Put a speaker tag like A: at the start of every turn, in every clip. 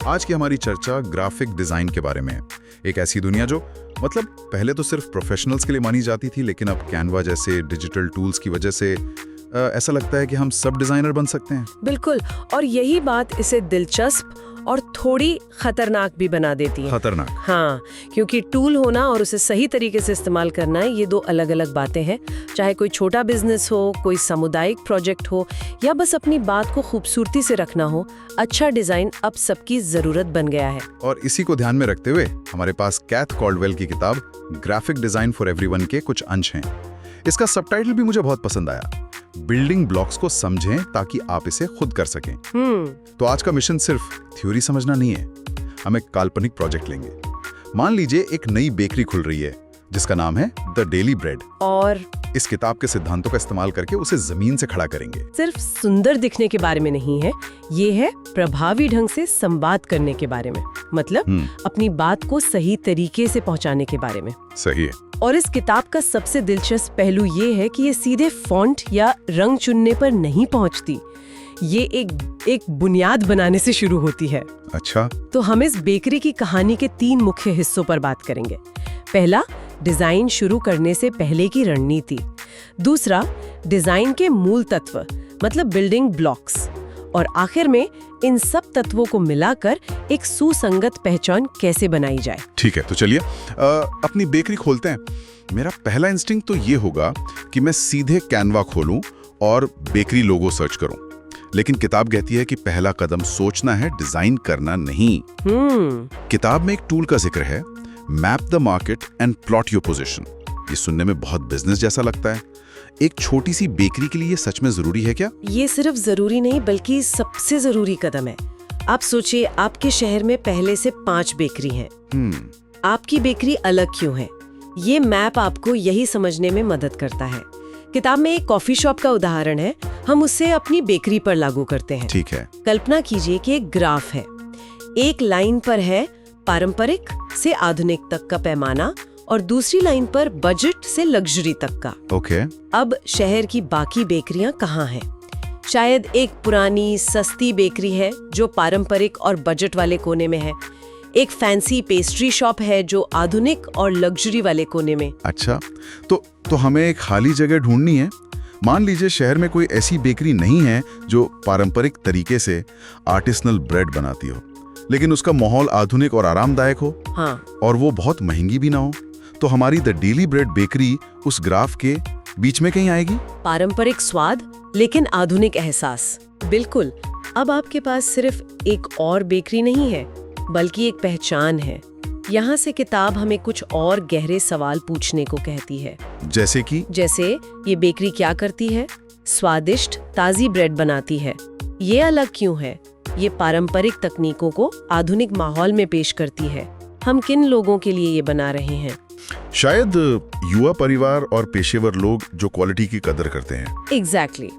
A: आज की हमारी चर्चा ग्राफिक डिजाइन के बारे में है। एक ऐसी दुनिया जो मतलब पहले तो सिर्फ प्रोफेशनल्स के लिए मानी जाती थी, लेकिन अब कैनवा जैसे डिजिटल टूल्स की वजह से ऐसा लगता है कि हम सब डिजाइनर बन सकते हैं।
B: बिल्कुल, और यही बात इसे दिलचस्प और थोड़ी खतरनाक भी बना देती है।
A: खतरनाक?
B: हाँ, क्योंकि टूल होना और उसे सही तरीके से इस्तेमाल करना, ये दो अलग अलग बातें हैं। चाहे कोई छोटा बिजनेस हो, कोई सामुदायिक प्रोजेक्ट हो, या बस अपनी बात को खूबसूरती से रखना हो, अच्छा डिजाइन अब सबकी जरूरत बन गया है।
A: और इसी को ध्यान में रखते हुए हमारे पास कैथ कॉल्डवेल की किताब ग्राफिक डिजाइन फॉर एवरीवन के कुछ अंश हैं। इसका सबटाइटल भी मुझे बहुत पसंद आया, बिल्डिंग ब्लॉक्स को समझें ताकि आप इसे खुद कर सकें। तो आज का मिशन सिर्फ थ्योरी समझना नहीं है, हम एक काल्पनिक प्रोजेक्ट लेंगे। मान लीजिए एक नई बेकरी खुल रही है जिसका नाम है द डेली ब्रेड,
B: और
A: इस किताब के सिद्धांतों का इस्तेमाल करके उसे जमीन से खड़ा करेंगे।
B: सिर्फ सुंदर दिखने के बारे में नहीं है, ये है प्रभावी ढंग से संवाद करने के बारे में, मतलब अपनी बात को सही तरीके से पहुंचाने के बारे में।
A: सही है।
B: और इस किताब का सबसे दिलचस्प पहलू ये है कि ये सीधे फॉन्ट या रंग चुनने पर नहीं पहुंचती, ये एक बुनियाद बनाने से शुरू होती है।
A: अच्छा,
B: तो हम इस बेकरी की कहानी के 3 मुख्य हिस्सों पर बात करेंगे। पहला, डिजाइन शुरू करने से पहले की रणनीति। दूसरा, डिजाइन के मूल तत्व, मतलब बिल्डिंग ब्लॉक्स। और आखिर में इन सब तत्वों को मिलाकर एक सुसंगत पहचान कैसे बनाई जाए।
A: ठीक है, तो चलिए अपनी बेकरी खोलते हैं। मेरा पहला इंस्टिंक्ट तो ये होगा कि मैं सीधे कैनवा खोलूं और बेकरी लोगो सर्च करूं, लेकिन किताब कहती है कि पहला कदम सोचना है, डिजाइन करना नहीं। किताब में एक टूल का जिक्र है, map the market and plot your position. ये सुनने में बहुत बिजनेस जैसा लगता है। एक छोटी सी बेकरी के लिए सच में जरूरी है क्या?
B: ये सिर्फ जरूरी नहीं, बल्कि सबसे जरूरी कदम है। आप सोचिए, आपके शहर में पहले से 5 बेकरी हैं। आपकी बेकरी अलग क्यों है? ये मैप आपको यही समझने में मदद करता है। किताब में एक कॉफी शॉप का उदाहरण है, हम उसे अपनी बेकरी पर लागू करते हैं।
A: ठीक है।
B: कल्पना कीजिए कि एक ग्राफ है, एक लाइन पर है पारंपरिक से आधुनिक तक का पैमाना, और दूसरी लाइन पर बजट से लग्जरी तक का।
A: ओके।
B: अब शहर की बाकी बेकरियां कहाँ हैं? शायद एक पुरानी सस्ती बेकरी है जो पारंपरिक और बजट वाले कोने में है। एक फैंसी पेस्ट्री शॉप है जो आधुनिक और लग्जरी वाले कोने में।
A: अच्छा, तो हमें एक खाली जगह ढूंढनी है। मान लीजिए शहर में कोई ऐसी बेकरी नहीं है जो पारंपरिक तरीके से आर्टिसनल ब्रेड बनाती हो, लेकिन उसका माहौल आधुनिक और आरामदायक हो।
B: हाँ।
A: और वो बहुत महंगी भी ना हो। तो हमारी द डेली ब्रेड बेकरी उस ग्राफ के बीच में कहीं आएगी।
B: पारंपरिक स्वाद लेकिन आधुनिक एहसास। बिल्कुल। अब आपके पास सिर्फ एक और बेकरी नहीं है, बल्कि एक पहचान है। यहाँ से किताब हमें कुछ और गहरे सवाल पूछने को कहती है। जैसे ये बेकरी क्या करती है? स्वादिष्ट ताजी ब्रेड बनाती है। ये अलग क्यों है? ये पारंपरिक तकनीकों को आधुनिक माहौल में पेश करती है। हम किन लोगों के लिए ये बना रहे हैं?
A: शायद युवा परिवार और पेशेवर लोग जो क्वालिटी की कदर करते हैं।
B: एग्जैक्टली।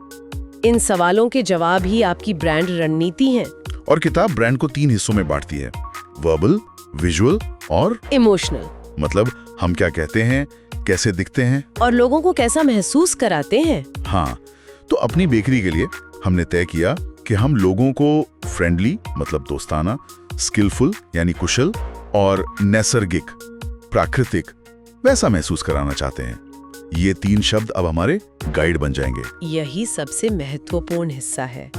B: इन सवालों के जवाब ही आपकी ब्रांड रणनीति है।
A: और किताब ब्रांड को 3 हिस्सों में बांटती है, वर्बल, विजुअल और
B: इमोशनल।
A: मतलब हम क्या कहते हैं, कैसे दिखते हैं
B: और लोगों को कैसा महसूस कराते हैं।
A: हाँ, तो अपनी बेकरी के लिए हमने तय किया कि हम लोगों को फ्रेंडली मतलब दोस्ताना, स्किलफुल यानी कुशल, और नैसर्गिक प्राकृतिक वैसा महसूस कराना चाहते हैं। ये 3 शब्द अब हमारे गाइड बन जाएंगे।
B: यही सबसे महत्वपूर्ण हिस्सा है,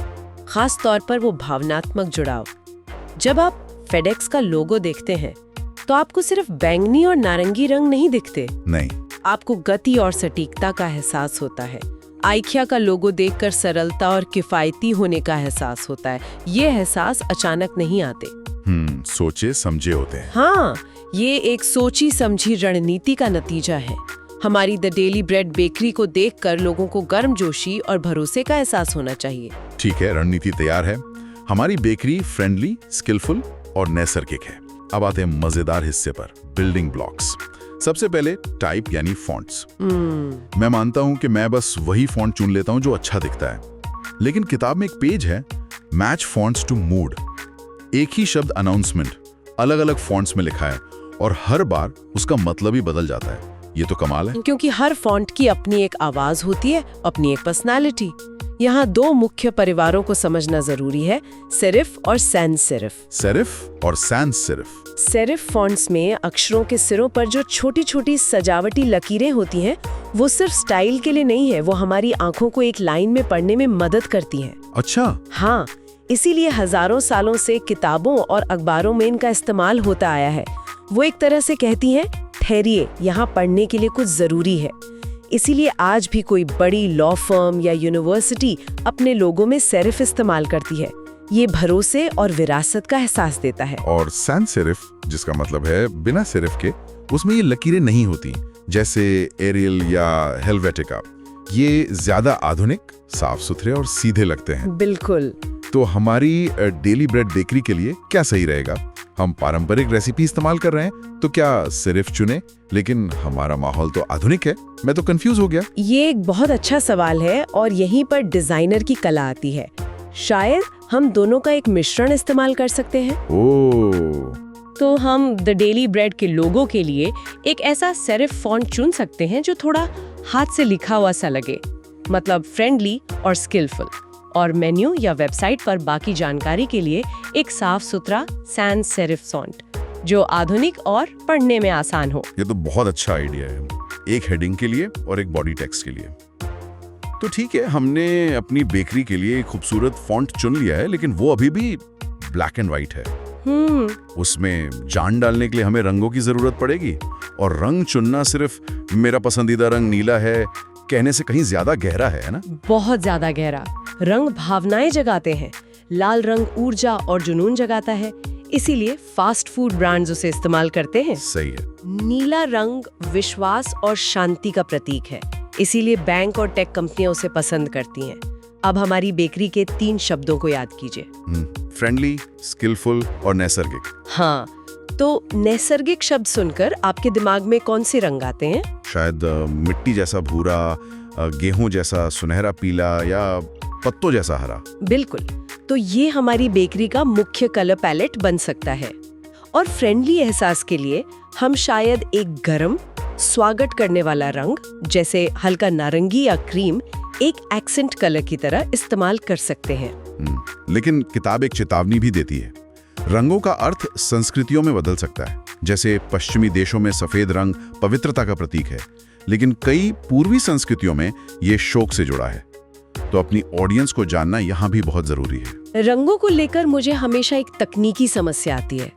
B: खास तौर पर वो भावनात्मक जुड़ाव। जब आप फेडेक्स का लोगो देखते हैं तो आपको सिर्फ बैंगनी और नारंगी रंग नहीं दिखते।
A: नहीं,
B: आपको गति और सटीकता का एहसास होता है। आइकिया का लोगो देखकर सरलता और किफायती होने का एहसास होता है। ये एहसास अचानक नहीं आते।
A: सोचे समझे होते हैं।
B: हाँ, ये एक सोची समझी रणनीति का नतीजा है। हमारी द डेली ब्रेड बेकरी को देखकर लोगों को गर्मजोशी और भरोसे का एहसास होना चाहिए।
A: ठीक है, रणनीति तैयार है। हमारी बेकरी फ्रेंडली, स्किलफुल और नैसर्गिक है। अब आते हैं मजेदार हिस्से पर, बिल्डिंग ब्लॉक्स। सबसे पहले टाइप यानी फॉन्ट्स। मैं मानता हूं कि मैं बस वही फॉन्ट चुन लेता हूं जो अच्छा दिखता है, लेकिन किताब में एक पेज है, मैच फॉन्ट्स टू मूड। एक ही शब्द अनाउंसमेंट अलग अलग फॉन्ट्स में लिखा है और हर बार उसका मतलब ही बदल जाता है। ये तो कमाल है।
B: क्योंकि हर फॉन्ट की अपनी एक आवाज होती है, अपनी एक पर्सनालिटी। यहाँ दो मुख्य परिवारों को समझना जरूरी है, सेरिफ और सैंस सेरिफ।
A: सेरिफ और सैंस सेरिफ।
B: सेरिफ फॉन्ट्स में अक्षरों के सिरों पर जो छोटी छोटी सजावटी लकीरें होती हैं, वो सिर्फ स्टाइल के लिए नहीं है, वो हमारी आंखों को एक लाइन में पढ़ने में मदद करती हैं।
A: अच्छा।
B: हाँ, इसीलिए हजारों सालों से किताबों और अखबारों में इनका इस्तेमाल होता आया है। वो एक तरह से कहती हैं, ठहरिए, यहाँ पढ़ने के लिए कुछ जरूरी है। इसीलिए आज भी कोई बड़ी लॉ फर्म या यूनिवर्सिटी अपने लोगों में सेरिफ इस्तेमाल करती है। ये भरोसे और विरासत का एहसास देता है।
A: और सैंस सेरिफ, जिसका मतलब है बिना सेरिफ के, उसमें ये लकीरें नहीं होती, जैसे एरियल या हेलवेटिका। ये ज्यादा आधुनिक, साफ सुथरे और सीधे लगते हैं।
B: बिल्कुल।
A: तो हमारी डेली ब्रेड बेकरी के लिए क्या सही रहेगा? हम पारंपरिक रेसिपी इस्तेमाल कर रहे हैं, तो क्या सिर्फ चुने? लेकिन हमारा माहौल तो आधुनिक है। मैं तो कंफ्यूज हो गया।
B: ये एक बहुत अच्छा सवाल है और यहीं पर डिजाइनर की कला आती है। शायद हम दोनों का एक मिश्रण इस्तेमाल कर सकते हैं।
A: ओह।
B: तो हम द डेली ब्रेड के लोगो के लिए एक ऐसा सेरिफ फॉन्ट चुन सकते हैं जो थोड़ा हाथ से लिखा हुआ सा लगे, मतलब फ्रेंडली और स्किलफुल। और मेन्यू या वेबसाइट पर बाकी जानकारी के लिए एक साफ सुथरा सैंस सेरिफ फॉन्ट जो आधुनिक और पढ़ने में आसान हो।
A: ये तो बहुत अच्छा आइडिया है, एक हेडिंग के लिए और एक बॉडी टेक्स्ट के लिए। तो ठीक है, हमने अपनी बेकरी के लिए एक खूबसूरत फॉन्ट चुन लिया है, लेकिन वो अभी भी ब्लैक एंड व्हाइट है। उसमें जान डालने के लिए हमें रंगों की जरूरत पड़ेगी, और रंग चुनना सिर्फ मेरा पसंदीदा रंग नीला है कहने से कहीं ज्यादा गहरा है ना?
B: बहुत ज्यादा गहरा। रंग भावनाएं जगाते हैं। लाल रंग ऊर्जा और जुनून जगाता है, इसीलिए फास्ट फूड ब्रांड्स उसे इस्तेमाल करते हैं।
A: सही है।
B: नीला रंग विश्वास और शांति का प्रतीक है, इसीलिए बैंक और टेक कंपनियां उसे पसंद करती हैं। अब हमारी बेकरी के 3 शब्दों को याद कीजिए।
A: फ्रेंडली, स्किलफुल और नैसर्गिक।
B: हाँ, तो नैसर्गिक शब्द सुनकर आपके दिमाग में कौन से रंग आते हैं?
A: शायद मिट्टी जैसा भूरा, गेहूं जैसा सुनहरा पीला, या पत्तों जैसा हरा।
B: बिल्कुल। तो ये हमारी बेकरी का मुख्य कलर पैलेट बन सकता है। और फ्रेंडली एहसास के लिए हम शायद एक गरम, स्वागत करने वाला रंग जैसे हल्का नारंगी या क्रीम एक एक्सेंट कलर की तरह इस्तेमाल कर सकते हैं।
A: लेकिन किताब एक चेतावनी भी देती है। रंगों का अर्थ संस्कृतियों में बदल सकता है। जैसे पश्चिमी देशों में सफेद रंग पवित्रता का प्रतीक है, लेकिन कई पूर्वी संस्कृतियों में ये शोक से जुड़ा है। तो अपनी ऑडियंस को जानना यहाँ भी बहुत जरूरी है।
B: रंगों को लेकर मुझे हमेशा एक तकनीकी समस्या आती है।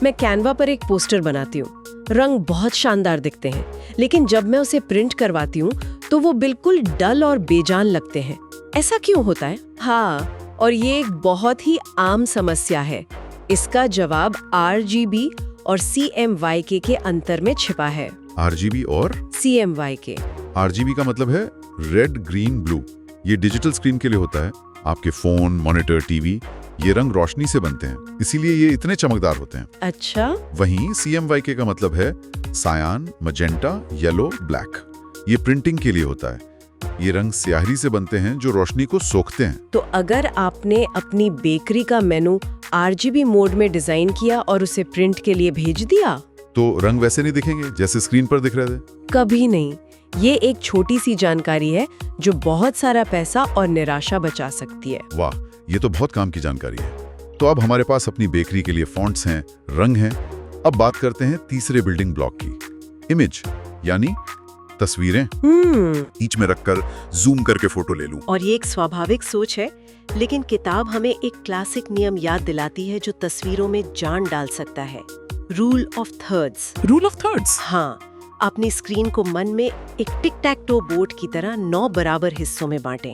B: मैं कैनवा पर एक पोस्टर बनाती हूँ, रंग बहुत शानदार दिखते हैं, लेकिन जब मैं उसे प्रिंट करवाती हूँ तो वो बिल्कुल डल और बेजान लगते हैं। ऐसा क्यों होता है? हाँ, और ये एक बहुत ही आम समस्या है। इसका जवाब RGB और CMYK के अंतर में छिपा है।
A: RGB और
B: CMYK।
A: RGB का मतलब है रेड, ग्रीन, ब्लू। ये डिजिटल स्क्रीन के लिए होता है। आपके फोन, मॉनिटर, टीवी, ये रंग रोशनी से बनते हैं, इसीलिए ये इतने चमकदार होते हैं।
B: अच्छा।
A: वहीं CMYK का मतलब है सायान, मजेंटा, येलो, ब्लैक। ये प्रिंटिंग के लिए होता है। ये रंग स्याही से बनते हैं जो रोशनी को सोखते हैं।
B: तो अगर आपने अपनी बेकरी का मेनू RGB मोड में डिजाइन किया और उसे प्रिंट के लिए भेज दिया,
A: तो रंग वैसे नहीं दिखेंगे जैसे स्क्रीन पर दिख रहे थे?
B: कभी नहीं। ये एक छोटी सी जानकारी है जो बहुत सारा पैसा और निराशा बचा सकती है।
A: वाह, ये तो बहुत काम की जानकारी है। तो अब हमारे पास अपनी बेकरी के लिए फॉन्ट्स हैं, रंग हैं। अब बात करते हैं तीसरे बिल्डिंग ब्लॉक की, इमेज, यानी तस्वीरें। बीच में रखकर जूम करके फोटो ले लूं।
B: और ये एक स्वाभाविक सोच है, लेकिन किताब हमें एक क्लासिक नियम याद दिलाती है जो तस्वीरों में जान डाल सकता है। Rule of thirds.
A: Rule of thirds?
B: हाँ, अपनी स्क्रीन को मन में एक टिक टैक टो बोर्ड की तरह 9 बराबर हिस्सों में बांटें।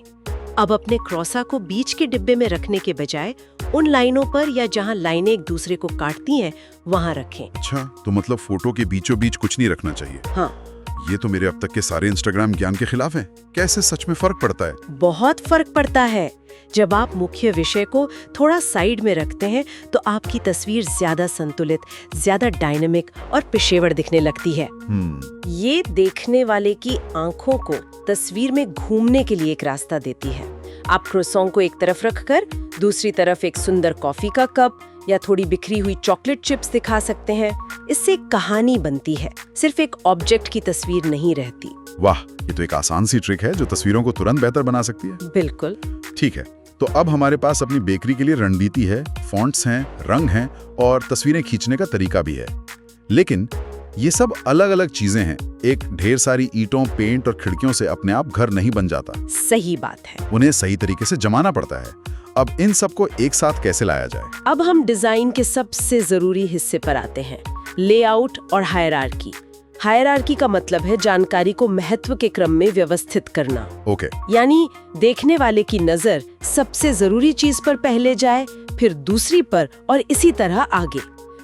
B: अब अपने क्रॉसा को बीच के डिब्बे में रखने के बजाय उन लाइनों पर या जहां लाइनें एक दूसरे को काटती हैं वहां रखें।
A: अच्छा, तो मतलब फोटो के बीचों बीच कुछ नहीं रखना चाहिए।
B: हाँ।
A: ये तो मेरे अब तक के सारे इंस्टाग्राम ज्ञान के खिलाफ है। कैसे सच में फर्क पड़ता है?
B: बहुत फर्क पड़ता है। जब आप मुख्य विषय को थोड़ा साइड में रखते हैं तो आपकी तस्वीर ज्यादा संतुलित, ज्यादा डायनामिक और पेशेवर दिखने लगती है। ये देखने वाले की आंखों को तस्वीर में घूमने के लिए एक रास्ता देती है। आप क्रोसॉन को एक तरफ रखकर दूसरी तरफ एक सुंदर कॉफी का कप या थोड़ी बिखरी हुई चॉकलेट चिप्स दिखा सकते हैं। इससे एक कहानी बनती है, सिर्फ एक ऑब्जेक्ट की तस्वीर नहीं रहती।
A: वाह, ये तो एक आसान सी ट्रिक है जो तस्वीरों को तुरंत बेहतर बना सकती है।
B: बिल्कुल।
A: ठीक है, तो अब हमारे पास अपनी बेकरी के लिए रणनीति है, फॉन्ट्स हैं, रंग हैं और तस्वीरें खींचने का तरीका भी है। लेकिन ये सब अलग अलग चीजें हैं। एक ढेर सारी ईंटों, पेंट और खिड़कियों से अपने आप घर नहीं बन जाता।
B: सही बात है।
A: उन्हें सही तरीके से जमाना पड़ता है। अब इन सबको एक साथ कैसे लाया जाए?
B: अब हम डिजाइन के सबसे जरूरी हिस्से पर आते हैं, लेआउट और हायरार्की। हायरार्की का मतलब है जानकारी को महत्व के क्रम में व्यवस्थित करना।
A: ओके।
B: यानी देखने वाले की नजर सबसे जरूरी चीज पर पहले जाए, फिर दूसरी पर और इसी तरह आगे।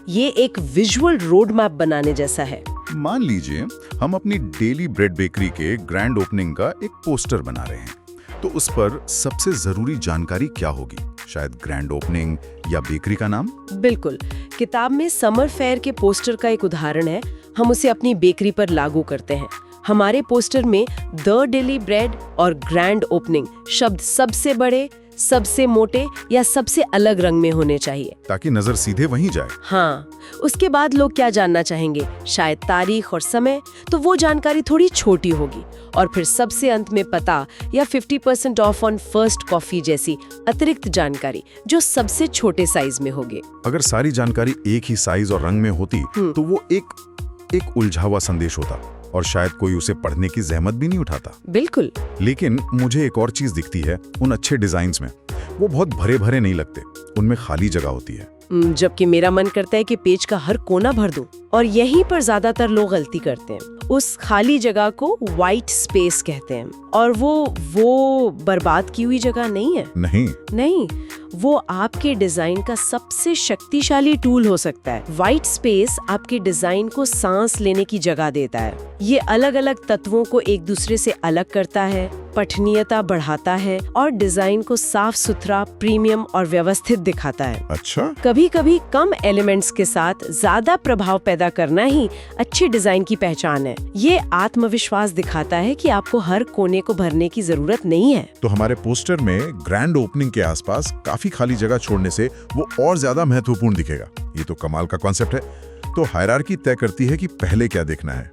B: ये एक विजुअल रोड मैप बनाने जैसा है।
A: मान लीजिए हम अपनी डेली ब्रेड बेकरी के ग्रैंड ओपनिंग का एक पोस्टर बना रहे हैं, तो उस पर सबसे जरूरी जानकारी क्या होगी? शायद ग्रैंड ओपनिंग या बेकरी का नाम?
B: बिल्कुल। किताब में समर फेयर के पोस्टर का एक उदाहरण है। हम उसे अपनी बेकरी पर लागू करते हैं। हमारे पोस्टर में द डेली ब्रेड और ग्रैंड ओपनिंग शब्द सबसे बड़े, सबसे मोटे या सबसे अलग रंग में होने चाहिए,
A: ताकि नजर सीधे वहीं जाए।
B: हाँ। उसके बाद लोग क्या जानना चाहेंगे? शायद तारीख और समय, तो वो जानकारी थोड़ी छोटी होगी। और फिर सबसे अंत में पता या 50% ऑफ ऑन फर्स्ट कॉफी जैसी अतिरिक्त जानकारी, जो सबसे छोटे साइज में होगी।
A: अगर सारी जानकारी एक ही साइज और रंग में होती तो वो एक उलझा हुआ संदेश होता और शायद कोई उसे पढ़ने की जहमत भी नहीं उठाता।
B: बिल्कुल।
A: लेकिन मुझे एक और चीज दिखती है उन अच्छे डिजाइन्स में, वो बहुत भरे भरे नहीं लगते, उनमें खाली जगह होती है।
B: जबकि मेरा मन करता है कि पेज का हर कोना भर दूं, और यहीं पर ज्यादातर लोग गलती करते हैं। उस खाली जगह को व्हाइट स्पेस कहते हैं, और वो बर्बाद की हुई जगह नहीं है। नहीं, वो आपके डिजाइन का सबसे शक्तिशाली टूल हो सकता है। व्हाइट स्पेस आपके डिजाइन को सांस लेने की जगह देता है। ये अलग अलग तत्वों को एक दूसरे से अलग करता है, पठनीयता बढ़ाता है और डिजाइन को साफ सुथरा, प्रीमियम और व्यवस्थित दिखाता है।
A: अच्छा।
B: कभी कभी कम एलिमेंट्स के साथ ज्यादा प्रभाव पैदा करना ही अच्छे डिजाइन की पहचान है। ये आत्मविश्वास दिखाता है कि आपको हर कोने को भरने की जरूरत नहीं है।
A: तो हमारे पोस्टर में ग्रैंड ओपनिंग के आसपास काफी खाली जगह छोड़ने से वो और ज्यादा महत्वपूर्ण दिखेगा। ये तो कमाल का कॉन्सेप्ट है। तो हायरार्की तय करती है कि पहले क्या देखना है,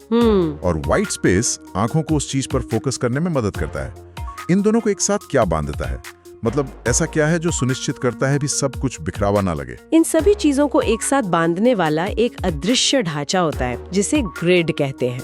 A: और व्हाइट स्पेस आंखों को उस चीज पर फोकस करने में मदद करता है। इन दोनों को एक साथ क्या बांधता है? मतलब ऐसा क्या है जो सुनिश्चित करता है भी सब कुछ बिखरावा ना लगे?
B: इन सभी चीजों को एक साथ बांधने वाला एक अदृश्य ढांचा होता है, जिसे ग्रिड कहते हैं।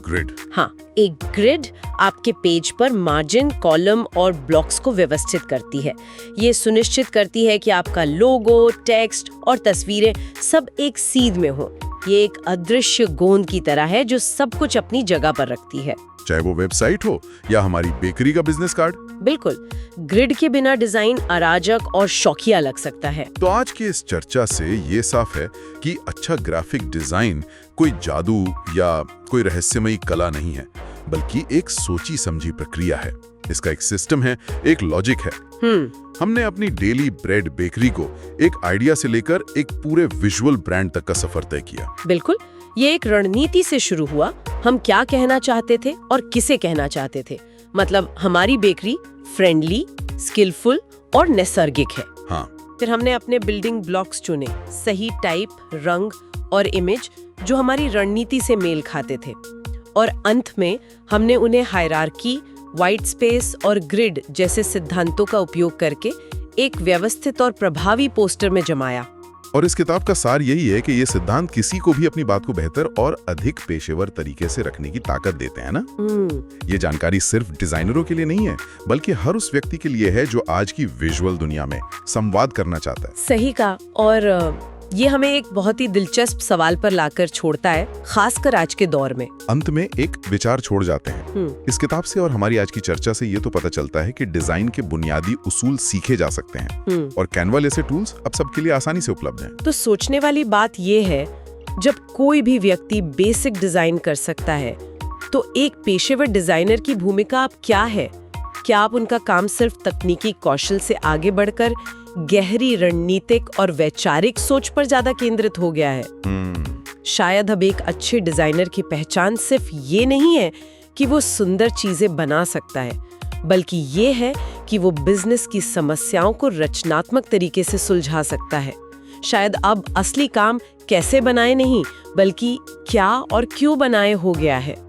A: ग्रिड?
B: हाँ, एक ग्रिड आपके पेज पर मार्जिन, कॉलम और ब्लॉक्स को व्यवस्थित करती है। ये सुनिश्चित करती है कि आपका लोगो, टेक्स्ट और तस्वीरें सब एक सीध में हो। ये एक अदृश्य गोंद की तरह है जो सब कुछ अपनी जगह पर रखती है,
A: चाहे वो वेबसाइट हो या हमारी बेकरी का बिजनेस कार्ड।
B: बिल्कुल। ग्रिड के बिना डिजाइन अराजक और शौकिया लग सकता है।
A: तो आज की इस चर्चा से ये साफ है कि अच्छा ग्राफिक डिजाइन कोई जादू या कोई रहस्यमयी कला नहीं है, बल्कि एक सोची समझी प्रक्रिया है। इसका एक सिस्टम है, एक लॉजिक है। हमने अपनी डेली ब्रेड बेकरी को एक आइडिया से लेकर एक पूरे विजुअल ब्रांड तक का सफर तय किया।
B: बिल्कुल। ये एक रणनीति से शुरू हुआ। हम क्या कहना चाहते थे और किसे कहना चाहते थे। मतलब हमारी बेकरी फ्रेंडली, स्किलफुल और नैसर्गिक है।
A: हाँ।
B: फिर हमने अपने बिल्डिंग ब्लॉक्स चुने, सही टाइप, रंग और इमेज जो हमारी रणनीति से मेल खाते थे। और अंत में हमने उन्हें हायरार्की, व्हाइट स्पेस और ग्रिड जैसे सिद्धांतों का उपयोग करके एक व्यवस्थित और प्रभावी पोस्टर में जमाया।
A: और इस किताब का सार यही है कि ये सिद्धांत किसी को भी अपनी बात को बेहतर और अधिक पेशेवर तरीके से रखने की ताकत देते हैं ना। ये जानकारी सिर्फ डिजाइनरों के लिए नहीं है, बल्कि हर उस व्यक्ति के लिए है जो आज की विजुअल दुनिया में संवाद करना चाहता है।
B: सही कहा। और ये हमें एक बहुत ही दिलचस्प सवाल पर लाकर छोड़ता है, खासकर आज के दौर में।
A: अंत में एक विचार छोड़ जाते हैं। इस किताब से और हमारी आज की चर्चा से ये तो पता चलता है कि डिजाइन के बुनियादी उसूल सीखे जा सकते हैं, और कैनवा जैसे टूल्स अब सबके लिए आसानी से उपलब्ध हैं।
B: तो सोचने वाली बात ये है, जब कोई भी व्यक्ति बेसिक डिजाइन कर सकता है, तो एक पेशेवर डिजाइनर की भूमिका अब क्या है? क्या आप उनका काम सिर्फ तकनीकी कौशल से आगे बढ़कर गहरी रणनीतिक और वैचारिक सोच पर ज्यादा केंद्रित हो गया है? शायद अब एक अच्छे डिजाइनर की पहचान सिर्फ ये नहीं है कि वो सुंदर चीजें बना सकता है, बल्कि ये है कि वो बिजनेस की समस्याओं को रचनात्मक तरीके से सुलझा सकता है। शायद अब असली काम कैसे बनाए नहीं, बल्कि क्या और क्यों बनाए हो गया है।